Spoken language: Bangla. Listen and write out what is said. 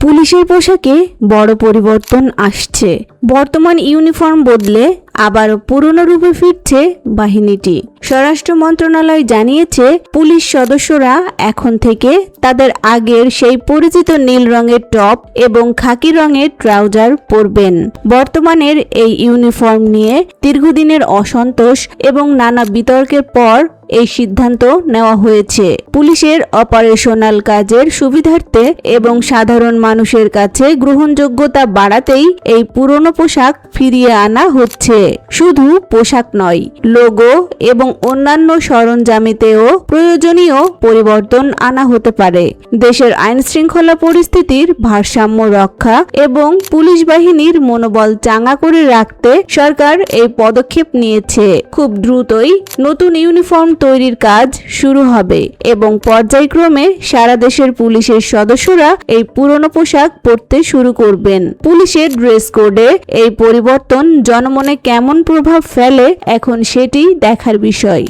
পুলিশের পোশাকে বড় পরিবর্তন আসছে। বর্তমান ইউনিফর্ম বদলে আবারও পুরনো রূপে ফিরছে বাহিনীটি। স্বরাষ্ট্র মন্ত্রণালয় জানিয়েছে, পুলিশ সদস্যরা এখন থেকে তাদের আগের সেই পরিচিত নীল রঙের টপ এবং খাকি রঙের ট্রাউজার পরবেন। বর্তমানের এই ইউনিফর্ম নিয়ে দীর্ঘদিনের অসন্তোষ এবং নানা বিতর্কের পর এই সিদ্ধান্ত নেওয়া হয়েছে। পুলিশের অপারেশনাল কাজের সুবিধার্থে এবং সাধারণ মানুষের কাছে গ্রহণযোগ্যতা বাড়াতেই এই পুরনো পোশাক ফিরিয়ে আনা হচ্ছে। শুধু পোশাক নয়, লোগো এবং অন্যান্য সরঞ্জামেতেও প্রয়োজনীয় পরিবর্তন আনা হতে পারে। দেশের আইন শৃঙ্খলা পরিস্থিতির ভারসাম্য রক্ষা এবং পুলিশ বাহিনীর মনোবল চাঙ্গা করে রাখতে সরকার এই পদক্ষেপ নিয়েছে। খুব দ্রুতই নতুন ইউনিফর্ম তৈরির কাজ শুরু হবে এবং পর্যায়ক্রমে সারা দেশের পুলিশের সদস্যরা এই পুরনো পোশাক পরতে শুরু করবেন। পুলিশের ড্রেস কোডে এই পরিবর্তন জনমনে কেমন প্রভাব ফেলে এখন সেটি দেখার বিষয়।